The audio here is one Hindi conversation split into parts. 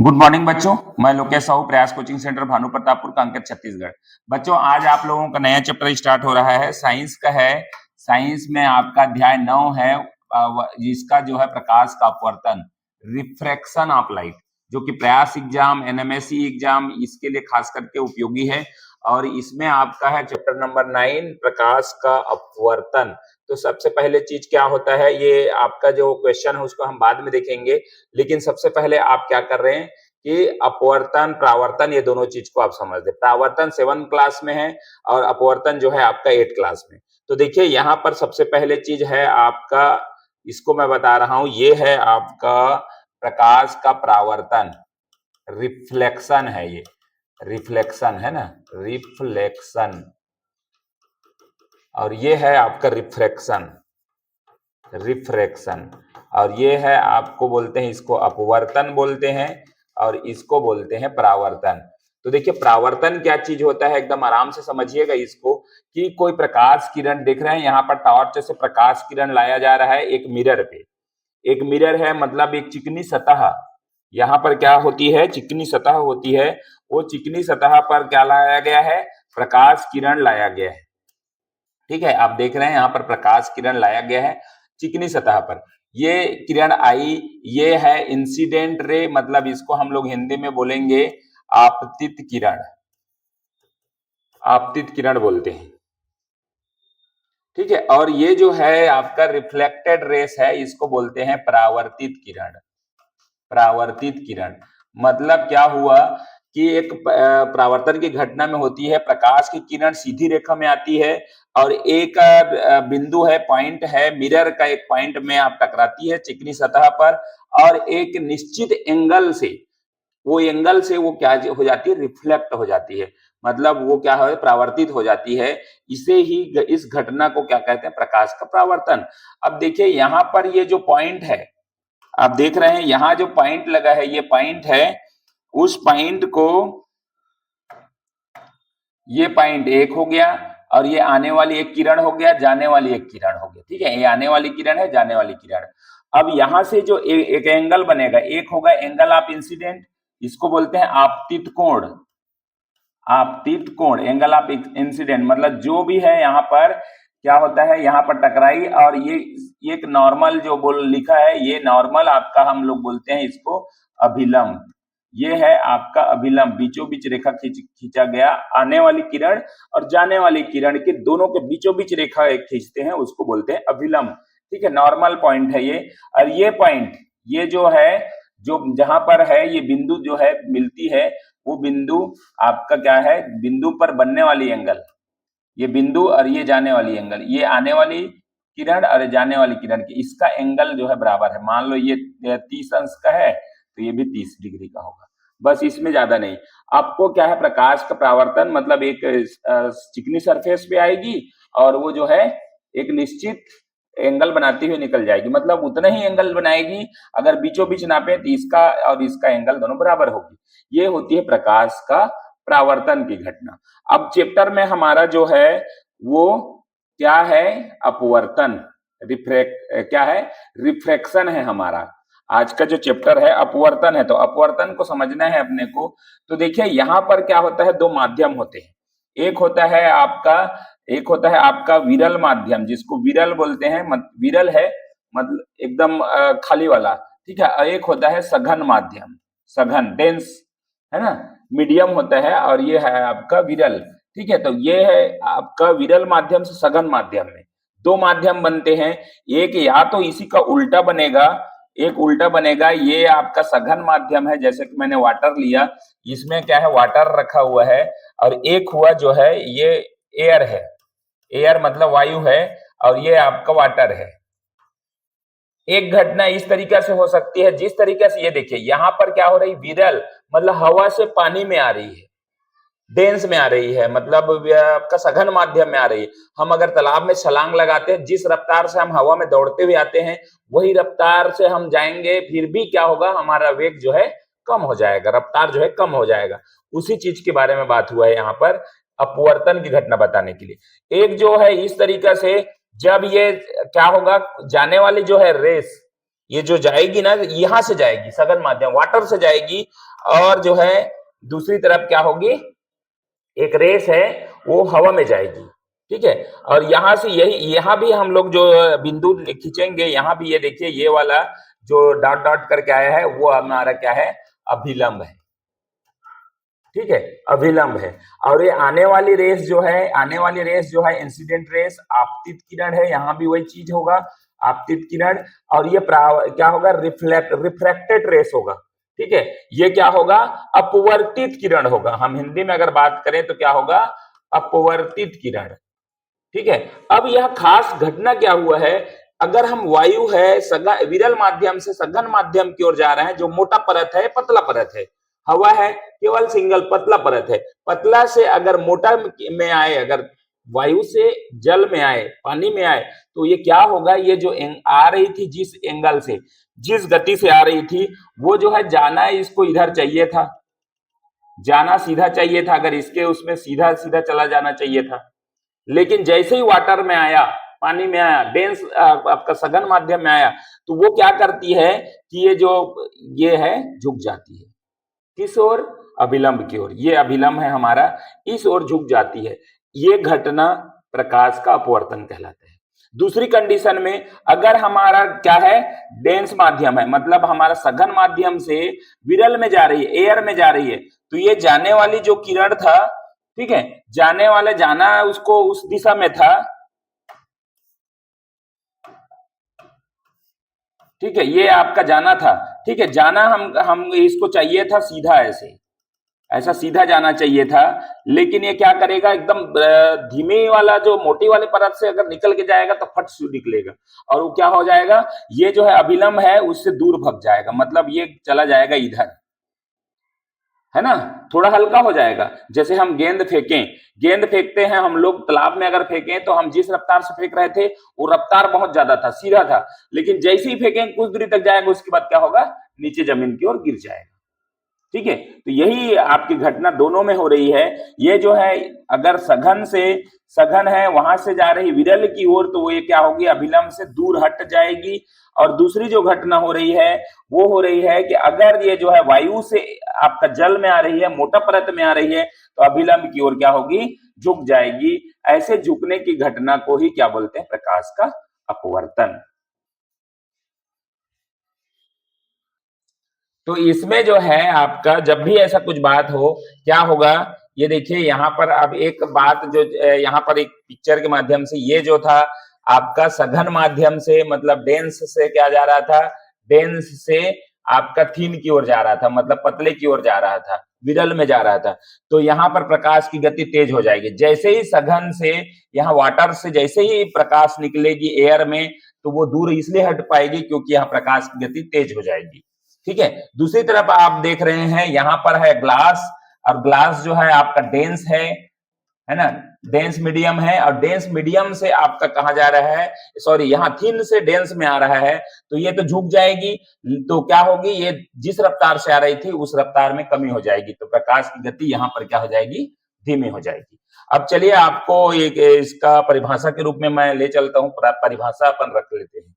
गुड मॉर्निंग बच्चों, मैं लोकेश साहू, प्रयास कोचिंग सेंटर भानु प्रतापपुर कांकेर छत्तीसगढ़। बच्चों आज आप लोगों का नया चैप्टर स्टार्ट हो रहा है, साइंस का है। साइंस में आपका अध्याय 9 है, जिसका जो है प्रकाश का अपवर्तन, रिफ्रैक्शन ऑफ लाइट, जो कि प्रयास एग्जाम, एनएमएससी एग्जाम इसके लिए खास करके उपयोगी है। और इसमें आपका है चैप्टर नंबर 9, प्रकाश का अपवर्तन। तो सबसे पहले चीज क्या होता है, ये आपका जो क्वेश्चन है उसको हम बाद में देखेंगे, लेकिन सबसे पहले आप क्या कर रहे हैं कि अपवर्तन परावर्तन ये दोनों चीज को आप समझ दे। परावर्तन 7 क्लास में है और अपवर्तन जो है आपका 8 क्लास में। तो देखिए यहाँ पर सबसे पहले चीज है आपका, इसको मैं बता रहा हूं, ये है आपका प्रकाश का परावर्तन, रिफ्लेक्शन है, ये रिफ्लेक्शन है ना, रिफ्लेक्शन। और ये है आपका रिफ्रैक्शन, रिफ्रैक्शन। और ये है आपको बोलते हैं, इसको अपवर्तन बोलते हैं और इसको बोलते हैं परावर्तन। तो देखिए परावर्तन क्या चीज होता है, एकदम आराम से समझिएगा इसको, कि कोई प्रकाश किरण देख रहे हैं, यहाँ पर टॉर्च से प्रकाश किरण लाया जा रहा है एक मिरर पे। एक मिरर है मतलब एक चिकनी सतह, यहाँ पर क्या होती है, चिकनी सतह होती है। वो चिकनी सतह पर क्या लाया गया है, प्रकाश किरण लाया गया है। ठीक है, आप देख रहे हैं यहाँ पर प्रकाश किरण लाया गया है चिकनी सतह पर। ये किरण आई, ये है इंसिडेंट रे, मतलब इसको हम लोग हिंदी में बोलेंगे आपतित किरण, आपतित किरण बोलते हैं। ठीक है, और ये जो है आपका रिफ्लेक्टेड रेस है, इसको बोलते हैं परावर्तित किरण, परावर्तित किरण। मतलब क्या हुआ कि एक परावर्तन की घटना में होती है, प्रकाश की किरण सीधी रेखा में आती है और एक बिंदु है, पॉइंट है, मिरर का एक पॉइंट में आप टकराती है चिकनी सतह पर, और एक निश्चित एंगल से, वो एंगल से वो क्या हो जाती है, रिफ्लेक्ट हो जाती है, मतलब वो क्या है, परावर्तित हो जाती है। इसे ही, इस घटना को क्या कहते हैं, प्रकाश का परावर्तन। अब देखिए यहाँ पर ये जो पॉइंट है, आप देख रहे हैं यहाँ जो पॉइंट लगा है, ये पॉइंट है, उस पॉइंट को, ये पॉइंट एक हो गया और ये आने वाली एक किरण हो गया, जाने वाली एक किरण हो गया। ठीक है, ये आने वाली किरण है, जाने वाली किरण। अब यहां से जो एक एंगल बनेगा, एक होगा एंगल ऑफ इंसिडेंट, इसको बोलते हैं आपतित कोण, आपतित कोण, एंगल ऑफ इंसिडेंट। मतलब जो भी है यहाँ पर क्या होता है, यहाँ पर टकराई, और ये एक नॉर्मल जो बोल लिखा है, ये नॉर्मल आपका हम लोग बोलते हैं इसको अभिलंब। ये है आपका अभिलंब, बीचों बीच रेखा खींचा गया, आने वाली किरण और जाने वाली किरण के दोनों के बीचों बीच रेखा खींचते हैं, उसको बोलते हैं अभिलंब। ठीक है, नॉर्मल पॉइंट है ये। और ये पॉइंट, ये जो है, जो जहां पर है ये बिंदु जो है मिलती है, वो बिंदु आपका क्या है, बिंदु पर बनने वाली एंगल, ये बिंदु और ये जाने वाली एंगल, ये आने वाली किरण और जाने वाली किरण की, इसका एंगल जो है बराबर है। मान लो ये 30 अंश का है तो ये भी 30 डिग्री का होगा, बस, इसमें ज्यादा नहीं। आपको क्या है, प्रकाश का परावर्तन मतलब एक चिकनी सरफेस पे आएगी और वो जो है एक निश्चित एंगल बनाती हुई निकल जाएगी, मतलब उतना ही एंगल बनाएगी। अगर बीचों बीच नापे तो इसका और इसका एंगल दोनों बराबर होगी। ये होती है प्रकाश का परावर्तन की घटना। अब चैप्टर में हमारा जो है वो क्या है, अपवर्तन, क्या है, रिफ्रैक्शन है हमारा। आज का जो चैप्टर है अपवर्तन है, तो अपवर्तन को समझना है अपने को। तो देखिए यहाँ पर क्या होता है, दो माध्यम होते हैं। एक होता है आपका विरल माध्यम, जिसको विरल बोलते हैं, विरल है मतलब एकदम खाली वाला। ठीक है, एक होता है सघन माध्यम, सघन, डेंस, है ना, मीडियम होता है, और ये है आपका विरल। ठीक है, तो ये है आपका विरल माध्यम से सघन माध्यम में दो माध्यम बनते हैं। एक या तो इसी का उल्टा बनेगा, एक उल्टा बनेगा, ये आपका सघन माध्यम है, जैसे कि मैंने वाटर लिया, इसमें क्या है, वाटर रखा हुआ है, और एक हुआ जो है ये एयर है, एयर मतलब वायु है, और ये आपका वाटर है। एक घटना इस तरीके से हो सकती है, जिस तरीके से ये देखिए यहाँ पर क्या हो रही, विरल मतलब हवा से पानी में आ रही है, डेंस में आ रही है, मतलब आपका सघन माध्यम में आ रही है। हम अगर तालाब में छलांग लगाते हैं, जिस रफ्तार से हम हवा में दौड़ते हुए आते हैं, वही रफ्तार से हम जाएंगे, फिर भी क्या होगा, हमारा वेग जो है कम हो जाएगा, रफ्तार जो है कम हो जाएगा। उसी चीज के बारे में बात हुआ है यहाँ पर, अपवर्तन की घटना बताने के लिए। एक जो है इस तरीका से, जब ये क्या होगा, जाने वाली जो है रेस, ये जो जाएगी ना, यहां से जाएगी, सघन माध्यम वाटर से जाएगी, और जो है दूसरी तरफ क्या होगी, एक रेस है वो हवा में जाएगी, ठीक है। और यहां से यही, यहां भी हम लोग जो बिंदु खींचेंगे, यहां भी ये देखिए ये वाला जो डॉट डॉट करके आया है वो हमारा क्या है, अभिलंब है, ठीक है, अभिलंब है। और ये आने वाली रेस जो है, आने वाली रेस जो है इंसिडेंट रेस, आपतित किरण है, यहां भी वही चीज होगा, आपतित किरण। और ये क्या होगा, रिफ्रैक्टेड रेस होगा, ठीक है। ये क्या होगा, अपवर्तित किरण होगा। हम हिंदी में अगर बात करें तो क्या होगा, अपवर्तित किरण, ठीक है। अब यह खास घटना क्या हुआ है, अगर हम वायु है विरल माध्यम से सघन माध्यम की ओर जा रहे हैं, जो मोटा परत है, पतला परत है, हवा है केवल सिंगल पतला परत है, पतला से अगर मोटा में आए, अगर वायु से जल में आए, पानी में आए, तो ये क्या होगा, ये जो आ रही थी जिस एंगल से, जिस गति से आ रही थी, वो जो है जाना इसको इधर चाहिए था, जाना सीधा चाहिए था, अगर इसके उसमें सीधा सीधा चला जाना चाहिए था। लेकिन जैसे ही वाटर में आया, पानी में आया, डेंस आपका सघन माध्यम में आया, तो वो क्या करती है कि ये जो ये है झुक जाती है, किस ओर, अभिलंब की ओर। ये अभिलंब है हमारा, इस ओर झुक जाती है। ये घटना प्रकाश का अपवर्तन कहलाता है। दूसरी कंडीशन में अगर हमारा क्या है, डेंस माध्यम है, मतलब हमारा सघन माध्यम से विरल में जा रही है, एयर में जा रही है, तो ये जाने वाली जो किरण था, ठीक है, जाने वाले जाना उसको उस दिशा में था, ठीक है, ये आपका जाना था, ठीक है, जाना हम इसको चाहिए था सीधा, ऐसा सीधा जाना चाहिए था। लेकिन ये क्या करेगा, एकदम धीमे वाला जो मोटी वाले परत से अगर निकल के जाएगा तो फट से निकलेगा, और वो क्या हो जाएगा, ये जो है अभिलंब है उससे दूर भग जाएगा, मतलब ये चला जाएगा इधर, है ना, थोड़ा हल्का हो जाएगा। जैसे हम गेंद फेंकें, गेंद फेंकते हैं हम लोग तालाब में, अगर फेंकें तो हम जिस रफ्तार से फेंक रहे थे वो रफ्तार बहुत ज्यादा था, सीधा था, लेकिन जैसे ही फेंकें कुछ दूरी तक जाएगा, उसके बाद क्या होगा, नीचे जमीन की ओर गिर जाएगा, ठीक है। तो यही आपकी घटना दोनों में हो रही है। ये जो है अगर सघन है वहां से जा रही विरल की ओर, तो वो ये क्या होगी, अभिलंब से दूर हट जाएगी। और दूसरी जो घटना हो रही है वो हो रही है कि अगर ये जो है वायु से आपका जल में आ रही है, मोटा परत में आ रही है, तो अभिलंब की ओर क्या होगी, झुक जाएगी। ऐसे झुकने की घटना को ही क्या बोलते हैं, प्रकाश का अपवर्तन। तो इसमें जो है आपका जब भी ऐसा कुछ बात हो, क्या होगा, ये देखिए यहाँ पर अब एक बात जो यहाँ पर एक पिक्चर के माध्यम से, ये जो था आपका सघन माध्यम से, मतलब डेंस से क्या जा रहा था, डेंस से आपका थीन की ओर जा रहा था, मतलब पतले की ओर जा रहा था, विरल में जा रहा था। तो यहाँ पर प्रकाश की गति तेज हो जाएगी, जैसे ही सघन से यहाँ वाटर से जैसे ही प्रकाश निकलेगी एयर में, तो वो दूर इसलिए हट पाएगी क्योंकि यहाँ प्रकाश की गति तेज हो जाएगी, ठीक है। दूसरी तरफ आप देख रहे हैं यहाँ पर है ग्लास, और ग्लास जो है आपका डेंस है ना, डेंस मीडियम है, और डेंस मीडियम से आपका कहा जा रहा है, सॉरी यहाँ थिन से डेंस में आ रहा है, तो ये तो झुक जाएगी, तो क्या होगी, ये जिस रफ्तार से आ रही थी उस रफ्तार में कमी हो जाएगी, तो प्रकाश की गति यहाँ पर क्या हो जाएगी, धीमी हो जाएगी। अब चलिए आपको एक इसका परिभाषा के रूप में मैं ले चलता हूँ, परिभाषा अपन रख लेते हैं।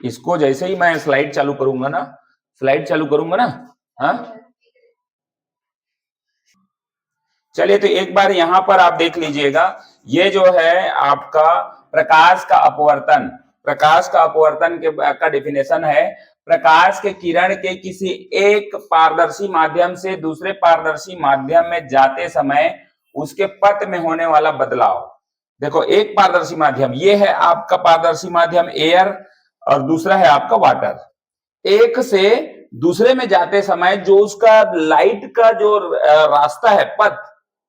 इसको जैसे ही मैं स्लाइड चालू करूंगा ना, हाँ चलिए, तो एक बार यहां पर आप देख लीजिएगा, ये जो है आपका प्रकाश का अपवर्तन, प्रकाश का अपवर्तन का डेफिनेशन है, प्रकाश के किरण के किसी एक पारदर्शी माध्यम से दूसरे पारदर्शी माध्यम में जाते समय उसके पथ में होने वाला बदलाव। देखो, एक पारदर्शी माध्यम ये है आपका पारदर्शी माध्यम एयर, और दूसरा है आपका वाटर। एक से दूसरे में जाते समय जो उसका लाइट का जो रास्ता है, पथ,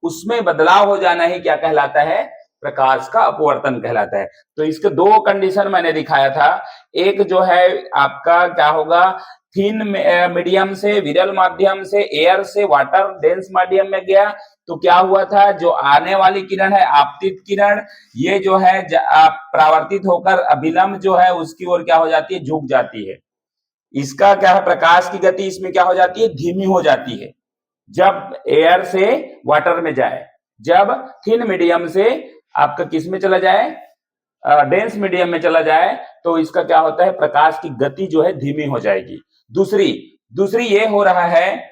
उसमें बदलाव हो जाना ही क्या कहलाता है, प्रकाश का अपवर्तन कहलाता है। तो इसके दो कंडीशन मैंने दिखाया था, एक जो है आपका क्या होगा, थिन मीडियम से विरल माध्यम से, एयर से वाटर डेंस माध्यम में गया, तो क्या हुआ था, जो आने वाली किरण है आपतित किरण, ये जो है परावर्तित होकर अभिलंब जो है उसकी ओर क्या हो जाती है, झुक जाती है। इसका क्या है, प्रकाश की गति इसमें क्या हो जाती है, धीमी हो जाती है, जब एयर से वाटर में जाए, जब थिन मीडियम से आपका किस में चला जाए, डेंस मीडियम में चला जाए तो इसका क्या होता है, प्रकाश की गति जो है धीमी हो जाएगी। दूसरी दूसरी ये हो रहा है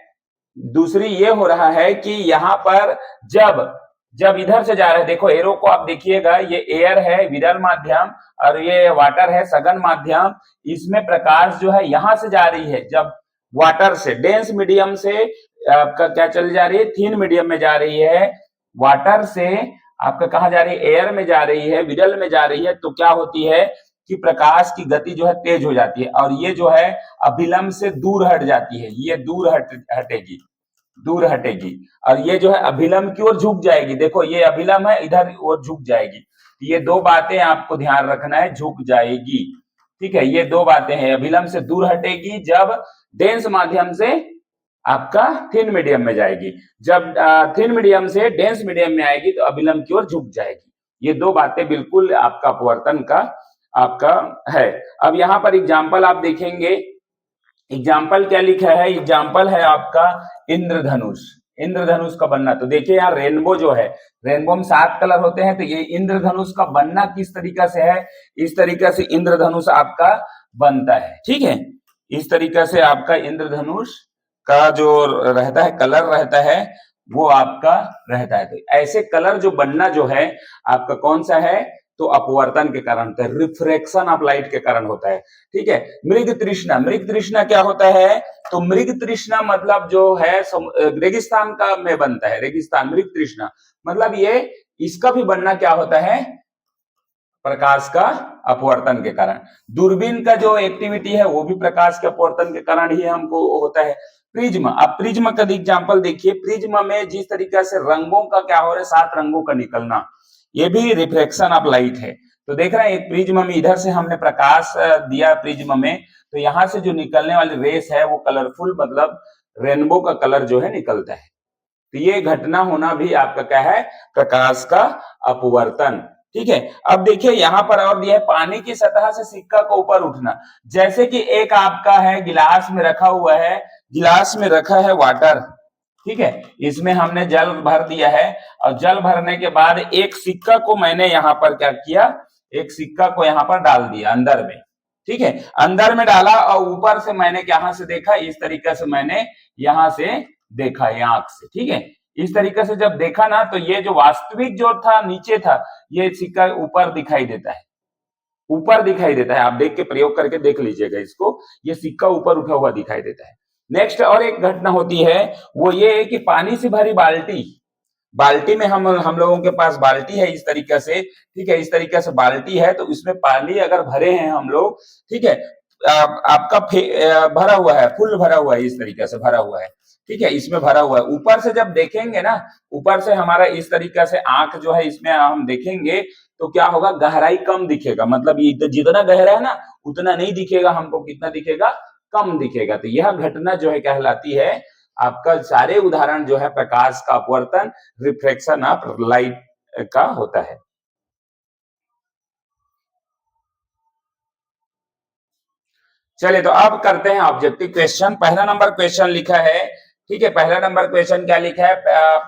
दूसरी ये हो रहा है कि यहाँ पर जब जब इधर से जा रहे हैं, देखो एरो को आप देखिएगा, ये एयर है विरल माध्यम और ये वाटर है सघन माध्यम। इसमें प्रकाश जो है यहां से जा रही है, जब वाटर से डेंस मीडियम से आपका क्या चली जा रही है, थिन मीडियम में जा रही है। वाटर से आपका कहा जा रही है, एयर में जा रही है, विरल में जा रही है, तो क्या होती है कि प्रकाश की गति जो है तेज हो जाती है और ये जो है अभिलंब से दूर हट जाती है, ये हटेगी, दूर हटेगी और ये जो है अभिलंब की ओर झुक जाएगी। देखो ये अभिलंब है, इधर और झुक जाएगी। ये दो बातें आपको ध्यान रखना है, झुक जाएगी, ठीक है। ये दो बातें हैं, अभिलंब से दूर हटेगी जब डेंस माध्यम से आपका थिन मीडियम में जाएगी, जब थिन मीडियम से डेंस मीडियम में आएगी तो अभिलंब की ओर झुक जाएगी। ये दो बातें बिल्कुल आपका अपवर्तन का आपका है। अब यहाँ पर एग्जाम्पल आप देखेंगे, एग्जाम्पल क्या लिखा है, एग्जाम्पल है आपका इंद्रधनुष। इंद्रधनुष का बनना, तो देखिए यहाँ रेनबो जो है, रेनबो में 7 कलर होते हैं, तो ये इंद्रधनुष का बनना किस तरीका से है, इस तरीका से इंद्रधनुष आपका बनता है, ठीक है। इस तरीका से आपका इंद्रधनुष का जो रहता है, कलर रहता है, वो आपका रहता है। तो ऐसे कलर जो बनना जो है आपका कौन सा है, तो अपवर्तन के कारण होता है, रिफ्रैक्शन ऑफ लाइट के कारण होता है, ठीक है। मृग तृष्णा, मृग तृष्णा क्या होता है, तो मृग तृष्णा मतलब जो है रेगिस्तान का में बनता है, रेगिस्तान मृग तृष्णा मतलब ये, इसका भी बनना क्या होता है, प्रकाश का अपवर्तन के कारण। दूरबीन का जो एक्टिविटी है वो भी प्रकाश के अपवर्तन के कारण ही हमको होता है। प्रिज्म, आप प्रिज्म का एग्जांपल देखिए, प्रिज्म में जिस तरीके से रंगों का क्या हो रहा है, 7 रंगों का निकलना, ये भी रिफ्लेक्शन ऑफ लाइट है। तो देख रहे हैं एक प्रिज्म में इधर से हमने प्रकाश दिया प्रिज्म में, तो यहां से जो निकलने वाली रेस है वो कलरफुल, मतलब रेनबो का कलर जो है निकलता है। तो ये घटना होना भी आपका क्या है, प्रकाश का अपवर्तन, ठीक है। अब देखिए यहाँ पर और दिया है, पानी की सतह से सिक्का को ऊपर उठना। जैसे कि एक आपका है गिलास में रखा हुआ है, गिलास में रखा है वाटर, ठीक है, इसमें हमने जल भर दिया है और जल भरने के बाद एक सिक्का को मैंने यहाँ पर क्या किया, एक सिक्का को यहाँ पर डाल दिया अंदर में, ठीक है, अंदर में डाला और ऊपर से मैंने यहाँ से देखा, इस तरीके से मैंने यहाँ से देखा आंख से, ठीक है। इस तरीके से जब देखा ना, तो ये जो वास्तविक जो था नीचे था, ये सिक्का ऊपर दिखाई देता है, ऊपर दिखाई देता है। आप देख के प्रयोग करके देख लीजिएगा इसको, ये सिक्का ऊपर उठा हुआ दिखाई देता है। नेक्स्ट और एक घटना होती है, वो ये है कि पानी से भरी बाल्टी, बाल्टी में हम लोगों के पास बाल्टी है इस तरीके से, ठीक है, इस तरीके से बाल्टी है, तो इसमें पानी अगर भरे हैं हम लोग, ठीक है, आपका भरा हुआ है, फुल भरा हुआ है, इस तरीके से भरा हुआ है, ठीक है, इसमें भरा हुआ है। ऊपर से जब देखेंगे ना, ऊपर से हमारा इस तरीके से आंख जो है इसमें हम देखेंगे तो क्या होगा, गहराई कम दिखेगा, मतलब ये जितना गहरा है ना उतना नहीं दिखेगा हमको, कितना दिखेगा, कम दिखेगा। तो यह घटना जो है कहलाती है आपका, सारे उदाहरण जो है प्रकाश का अपवर्तन, रिफ्लेक्शन ऑफ लाइट का होता है। चलिए तो अब करते हैं ऑब्जेक्टिव क्वेश्चन। पहला नंबर क्वेश्चन लिखा है, ठीक है, पहला नंबर क्वेश्चन क्या लिखा है,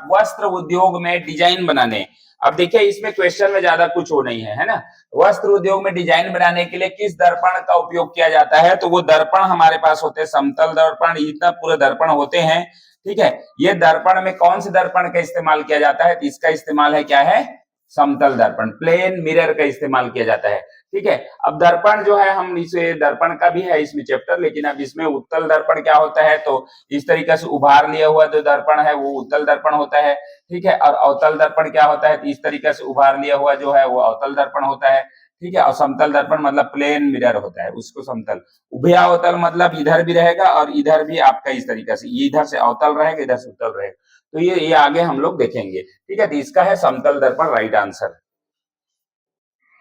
वस्त्र उद्योग में डिजाइन बनाने। अब देखिए इसमें क्वेश्चन में ज्यादा कुछ हो नहीं है ना। वस्त्र उद्योग में डिजाइन बनाने के लिए किस दर्पण का उपयोग किया जाता है, तो वो दर्पण हमारे पास होते हैं समतल दर्पण, इतना पूरे दर्पण होते हैं, ठीक है। ये दर्पण में कौन से दर्पण का इस्तेमाल किया जाता है, तो इसका इस्तेमाल है क्या है, समतल दर्पण, प्लेन मिरर का इस्तेमाल किया जाता है, ठीक है। अब दर्पण जो है, हम इसे दर्पण का भी है इसमें चैप्टर, लेकिन अब इसमें उत्तल दर्पण क्या होता है, तो इस तरीके से उभार लिया हुआ जो दर्पण है वो उत्तल दर्पण होता है, ठीक है। और अवतल दर्पण क्या होता है, तो इस तरीके से उभार लिया हुआ जो है वो अवतल दर्पण होता है, ठीक है। और समतल दर्पण मतलब प्लेन मिरर होता है, उसको समतल। उभयावतल मतलब इधर भी रहेगा और इधर भी आपका इस तरीके से, ये इधर से अवतल रहेगा, इधर से उत्तल रहेगा। तो ये आगे हम लोग देखेंगे, ठीक है। तो इसका है समतल दर्पण, राइट आंसर।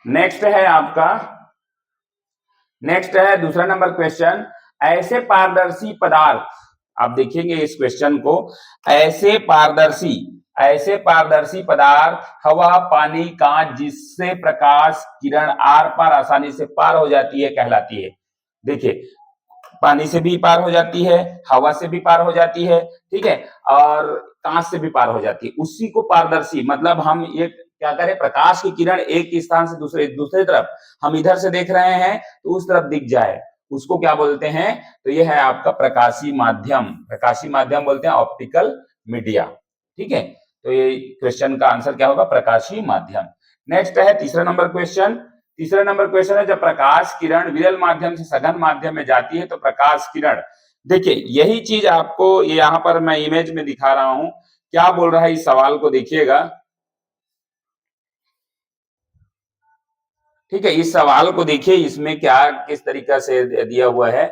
नेक्स्ट है आपका, नेक्स्ट है दूसरा नंबर क्वेश्चन, ऐसे पारदर्शी पदार्थ, आप देखेंगे इस क्वेश्चन को, ऐसे पारदर्शी पदार्थ, हवा, पानी, कांच, जिससे प्रकाश किरण आर पार आसानी से पार हो जाती है, कहलाती है। देखिए पानी से भी पार हो जाती है, हवा से भी पार हो जाती है, ठीक है, और कांच से भी पार हो जाती है, उसी को पारदर्शी, मतलब हम एक क्या करे, प्रकाश की किरण एक स्थान से दूसरे दूसरी तरफ, हम इधर से देख रहे हैं तो उस तरफ दिख जाए, उसको क्या बोलते हैं, तो ये है आपका प्रकाशी माध्यम, प्रकाशी माध्यम बोलते हैं ऑप्टिकल मीडिया। ठीक है, तो ये क्वेश्चन का आंसर क्या होगा, प्रकाशी माध्यम। नेक्स्ट है तीसरा नंबर क्वेश्चन। तीसरा नंबर क्वेश्चन है, जब प्रकाश किरण विरल माध्यम से सघन माध्यम में जाती है तो प्रकाश किरण, देखिए यही चीज आपको यहाँ पर मैं इमेज में दिखा रहा हूं, क्या बोल रहा है इस सवाल को देखिएगा। ठीक है, इस सवाल को देखिए, इसमें क्या किस तरीका से दिया हुआ है,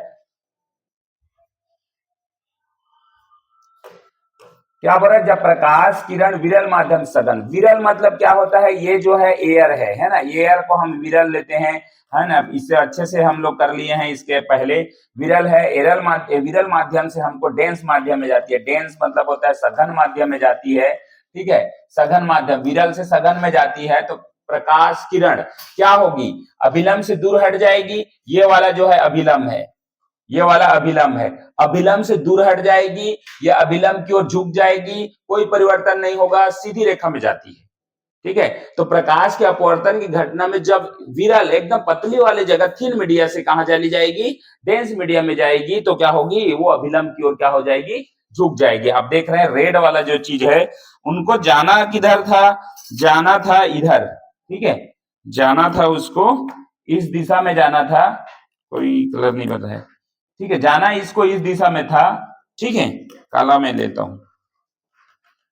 क्या बोल रहा है, जब प्रकाश किरण विरल माध्यम सघन, विरल मतलब क्या होता है, ये जो है एयर है ना, एयर को हम विरल लेते हैं, है ना, इससे अच्छे से हम लोग कर लिए हैं इसके पहले। विरल है, विरल माध्यम से हमको डेंस माध्यम में जाती है, डेंस मतलब होता है सघन माध्यम में जाती है। ठीक है, सघन माध्यम, विरल से सघन में जाती है तो प्रकाश किरण क्या होगी, अभिलंब से दूर हट जाएगी, ये वाला जो है अभिलंब है, ये वाला अभिलंब है, अभिलंब से दूर हट जाएगी, या अभिलंब की ओर झुक जाएगी, कोई परिवर्तन नहीं होगा, सीधी रेखा में जाती है। ठीक है, तो प्रकाश के अपवर्तन की घटना में जब विरल एकदम पतली वाली जगह थिन मीडिया से कहा चली जाएगी, डेंस मीडिया में जाएगी, तो क्या होगी, वो अभिलंब की ओर क्या हो जाएगी, झुक जाएगी। आप देख रहे हैं रेड वाला जो चीज है, उनको जाना किधर था, जाना था इधर। ठीक है, जाना था उसको इस दिशा में जाना था, कोई कलर नहीं पता है। ठीक है, जाना इसको इस दिशा में था। ठीक है, काला में लेता हूं,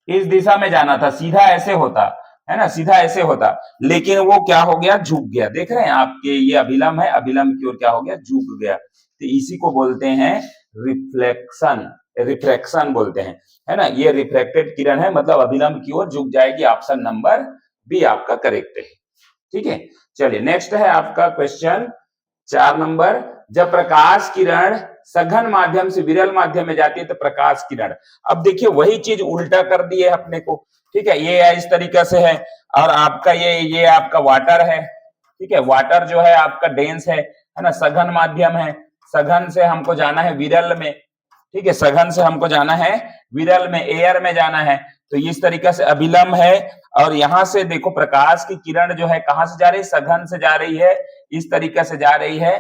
इस दिशा में जाना था, सीधा ऐसे होता है ना, सीधा ऐसे होता, लेकिन वो क्या हो गया, झुक गया। देख रहे हैं आपके, ये अभिलंब है, अभिलंब की ओर क्या हो गया, झुक गया। तो इसी को बोलते हैं रिफ्लेक्शन, रिफ्रैक्शन बोलते हैं, है ना, ये रिफ्लेक्टेड किरण है, मतलब अभिलंब की ओर झुक जाएगी। ऑप्शन नंबर बी आपका करेक्ट है। ठीक है, चलिए नेक्स्ट है आपका क्वेश्चन 4 नंबर, जब प्रकाश किरण सघन माध्यम से विरल माध्यम में जाती है तो प्रकाश किरण, अब देखिए वही चीज उल्टा कर दी है अपने को। ठीक है, ये इस तरीके से है, और आपका ये आपका वाटर है। ठीक है, वाटर जो है आपका डेंस है ना, सघन माध्यम है, सघन से हमको जाना है विरल में। ठीक है, सघन से हमको जाना है विरल में, एयर में जाना है, तो इस तरीके से अभिलंब है, और यहां से देखो प्रकाश की किरण जो है कहां से जा रही है, सघन से जा रही है, इस तरीके से जा रही है,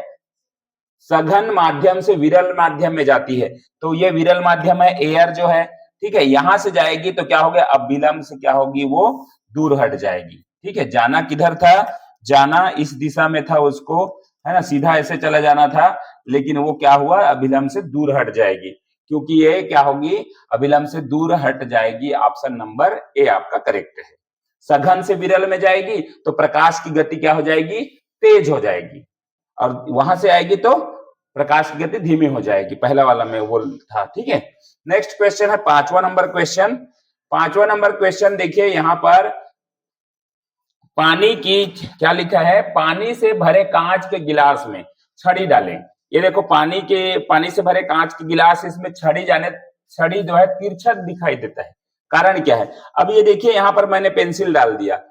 सघन माध्यम से विरल माध्यम में जाती है, तो ये विरल माध्यम है, एयर जो है। ठीक है, यहां से जाएगी तो क्या हो गया, अभिलंब से क्या होगी, वो दूर हट जाएगी। ठीक है, जाना किधर था, जाना इस दिशा में था उसको, है ना, सीधा ऐसे चला जाना था, लेकिन वो क्या हुआ, अभिलंब से दूर हट जाएगी, क्योंकि ये क्या होगी, अभिलंब से दूर हट जाएगी। ऑप्शन नंबर ए आपका करेक्ट है। सघन से विरल में जाएगी तो प्रकाश की गति क्या हो जाएगी, तेज हो जाएगी, और वहां से आएगी तो प्रकाश की गति धीमी हो जाएगी, पहला वाला में वो था। ठीक है, नेक्स्ट क्वेश्चन है 5वां नंबर क्वेश्चन। 5वां नंबर क्वेश्चन देखिए, यहां पर पानी की क्या लिखा है, पानी से भरे कांच के गिलास में छड़ी डालें। ये देखो पानी से भरे कांच के गिलास, इसमें छड़ी जो है तिरछा दिखाई देता है, कारण क्या है। अब ये देखिए यहाँ पर मैंने पेंसिल डाल दिया,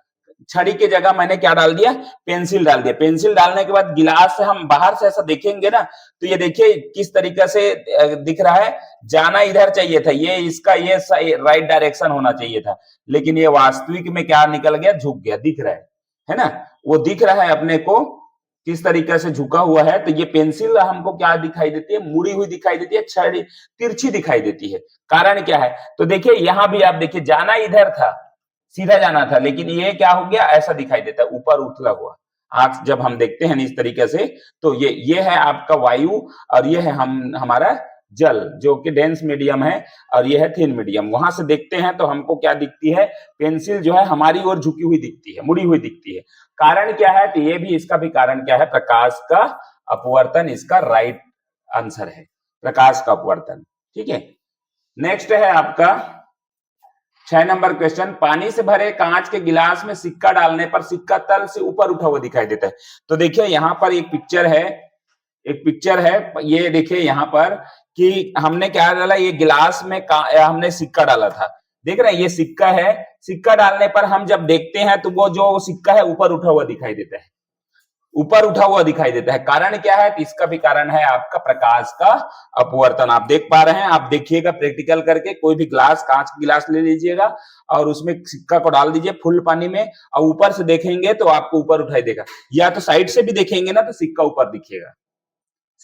छड़ी के जगह मैंने क्या डाल दिया, पेंसिल डाल दिया। पेंसिल डालने के बाद गिलास से हम बाहर से ऐसा देखेंगे ना, तो ये देखिए किस तरीके से दिख रहा है, जाना इधर चाहिए था, ये इसका ये राइट डायरेक्शन होना चाहिए था, लेकिन ये वास्तविक में क्या निकल गया, झुक गया, दिख रहा है ना, वो दिख रहा है अपने को किस तरीके से झुका हुआ है। तो ये पेंसिल हमको क्या दिखाई देती है, मुड़ी हुई दिखाई देती है, छड़ी तिरछी दिखाई देती है, कारण क्या है। तो देखिए यहां भी आप देखिए, जाना इधर था, सीधा जाना था, लेकिन ये क्या हो गया, ऐसा दिखाई देता है, ऊपर उथला हुआ। आंख जब हम देखते हैं इस तरीके से, तो ये है आपका वायु, और ये है हमारा जल, जो कि डेंस मीडियम है, और ये है थिन मीडियम। वहां से देखते हैं तो हमको क्या दिखती है, पेंसिल जो है हमारी ओर झुकी हुई दिखती है, मुड़ी हुई दिखती है। कारण क्या है, तो ये भी इसका भी कारण क्या है, प्रकाश का अपवर्तन, इसका राइट आंसर है, प्रकाश का अपवर्तन। ठीक है, नेक्स्ट है आपका 6 नंबर क्वेश्चन, पानी से भरे कांच के गिलास में सिक्का डालने पर सिक्का तल से ऊपर उठा हुआ दिखाई देता है। तो देखिए यहाँ पर एक पिक्चर है, ये देखिए यहाँ पर कि हमने क्या डाला, ये गिलास में हमने सिक्का डाला था, देख रहे हैं ये सिक्का है, सिक्का डालने पर हम जब देखते हैं तो वो जो सिक्का है ऊपर उठा हुआ दिखाई देता है। ऊपर उठा हुआ दिखाई देता है। कारण क्या है? तो इसका भी कारण है आपका प्रकाश का अपवर्तन। आप देख पा रहे हैं, आप देखिएगा प्रैक्टिकल करके, कोई भी ग्लास, कांच की गिलास ले लीजिएगा और उसमें सिक्का को डाल दीजिए फुल पानी में, और ऊपर से देखेंगे तो आपको ऊपर उठाई देगा, या तो साइड से भी देखेंगे ना तो सिक्का ऊपर दिखेगा,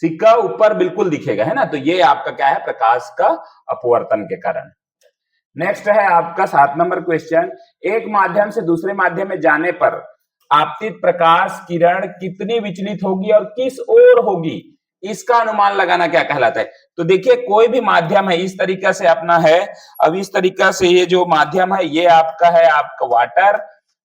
सिक्का ऊपर बिल्कुल दिखेगा, है ना। तो ये आपका क्या है? प्रकाश का अपवर्तन के कारण। नेक्स्ट है आपका 7 नंबर क्वेश्चन, एक माध्यम से दूसरे माध्यम में जाने पर आपतित प्रकाश किरण कितनी विचलित होगी और किस ओर होगी, इसका अनुमान लगाना क्या कहलाता है। तो देखिए, कोई भी माध्यम है, इस तरीका से अपना है, अब इस तरीका से ये जो माध्यम है ये आपका है, आपका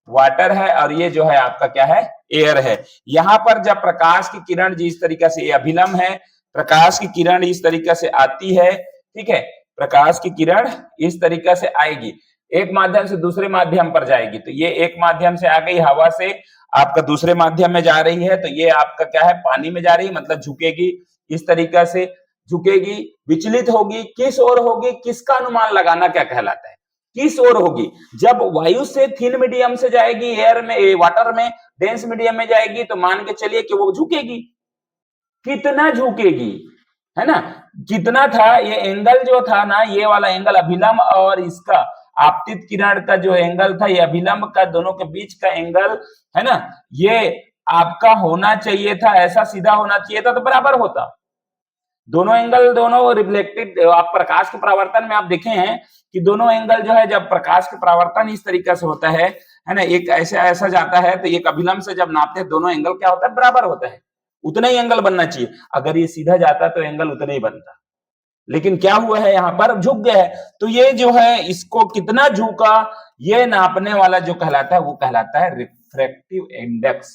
वाटर है, और ये जो है आपका क्या है? एयर है। यहां पर जब प्रकाश की किरण जिस तरीका से, ये अभिलंब है, प्रकाश की किरण इस तरीका से आती है, ठीक है, प्रकाश की किरण इस तरीका से आएगी, एक माध्यम से दूसरे माध्यम पर जाएगी, तो ये एक माध्यम से आ गई, हवा से आपका दूसरे माध्यम में जा रही है, तो ये आपका क्या है? पानी में जा रही है, मतलब झुकेगी, इस तरीका से झुकेगी, विचलित होगी, किस ओर होगी, किसका अनुमान लगाना क्या कहलाता है? किस ओर होगी? जब वायु से थिन मीडियम से जाएगी, एयर में, वाटर में डेंस मीडियम में जाएगी, तो मान के चलिए कि वो झुकेगी। कितना झुकेगी, है ना? कितना था ये एंगल जो था ना, ये वाला एंगल अभिलंब और इसका आपतित किरण का जो एंगल था, ये अभिलंब का दोनों के बीच का एंगल, है ना, ये आपका होना चाहिए था, ऐसा सीधा होना चाहिए था, तो बराबर होता। दोनों एंगल, दोनों रिफ्लेक्टेड, आप प्रकाश के परावर्तन में आप देखे हैं कि दोनों एंगल जो है, जब प्रकाश के परावर्तन इस तरीका से होता है ना, एक ऐसा जाता है, तो एक अभिलंब से जब नापते हैं, दोनों एंगल क्या होता है? बराबर होता है, उतना ही एंगल बनना चाहिए। अगर ये सीधा जाता तो एंगल उतना ही बनता, लेकिन क्या हुआ है? यहाँ पर झुक गया है। तो ये जो है, इसको कितना झुका, ये नापने वाला जो कहलाता है, वो कहलाता है रिफ्रैक्टिव इंडेक्स,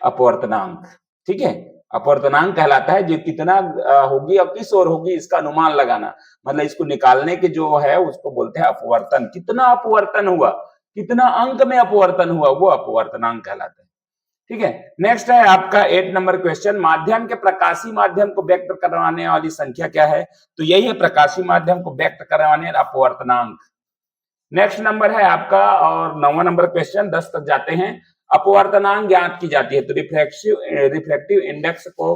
अपवर्तनांक, ठीक है। अपवर्तनांक कहलाता है, जो कितना होगी और किस ओर होगी, इसका अनुमान लगाना, मतलब इसको निकालने के जो है उसको बोलते हैं अपवर्तन। कितना अपवर्तन हुआ, कितना अंक में अपवर्तन हुआ, वो अपवर्तनांक कहलाता है, ठीक है। नेक्स्ट है आपका 8 नंबर क्वेश्चन, माध्यम के प्रकाशी माध्यम को व्यक्त करवाने वाली संख्या क्या है? तो यही है प्रकाशी माध्यम को व्यक्त करवाने अपवर्तनांक। नेक्स्ट नंबर है आपका और 9वां नंबर क्वेश्चन, 10 तक जाते हैं। अपवर्तनांक ज्ञात की जाती है, तो रिफ्रैक्टिव इंडेक्स को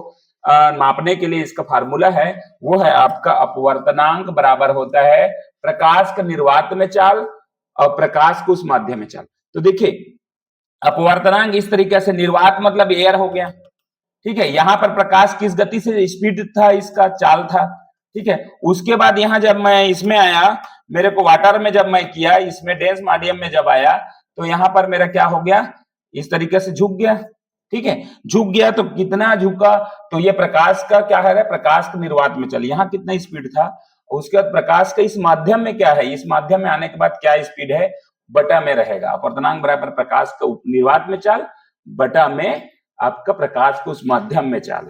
मापने के लिए इसका फार्मूला है, वो है आपका अपवर्तनांक बराबर होता है प्रकाश का निर्वात में चाल और प्रकाश को उस माध्यम में चाल। तो देखिए, अपवर्तनांक इस तरीके से, निर्वात मतलब एयर हो गया, ठीक है, यहां पर प्रकाश किस गति से, स्पीड था, इसका चाल था, ठीक है। उसके बाद यहां जब मैं इसमें आया, मेरे को वाटर में जब मैं किया, इसमें डेंस मीडियम में जब आया, तो यहां पर मेरा क्या हो गया? इस तरीके से झुक गया, ठीक है। झुक गया तो कितना झुका? तो ये प्रकाश का क्या है? प्रकाश के निर्वात में चल, यहाँ कितना स्पीड था, उसके बाद प्रकाश का इस माध्यम में क्या है, इस माध्यम में आने के बाद क्या स्पीड है, बटा में रहेगा। अपवर्तनांक बराबर प्रकाश का निर्वात में चाल बटा में आपका प्रकाश को उस माध्यम में चाल,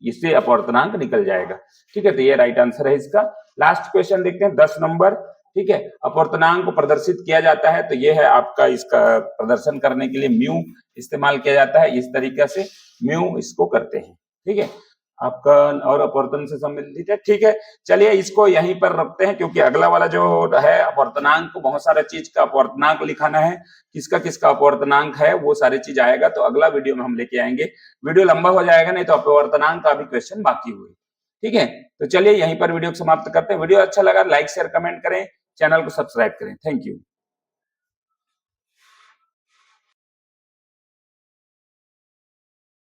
इससे अपवर्तनांक निकल जाएगा, ठीक है। तो ये राइट आंसर है इसका। लास्ट क्वेश्चन देखते हैं 10 नंबर, ठीक है। अपवर्तनांक को प्रदर्शित किया जाता है, तो ये है आपका, इसका प्रदर्शन करने के लिए म्यू इस्तेमाल किया जाता है, इस तरीके से म्यू इसको करते हैं, ठीक है, आपका और अपवर्तन से संबंधित है, ठीक है। चलिए इसको यहीं पर रखते हैं, क्योंकि अगला वाला जो है अपवर्तनांक को बहुत सारा चीज का अपवर्तनांक लिखाना है, किसका किसका अपवर्तनांक है, वो सारी चीज आएगा, तो अगला वीडियो में हम लेके आएंगे। वीडियो लंबा हो जाएगा, नहीं तो अपवर्तनांक का भी क्वेश्चन बाकी हुए, ठीक है। तो चलिए यहीं पर वीडियो को समाप्त करते हैं। वीडियो अच्छा लगा लाइक शेयर कमेंट करें, चैनल को सब्सक्राइब करें। Thank you.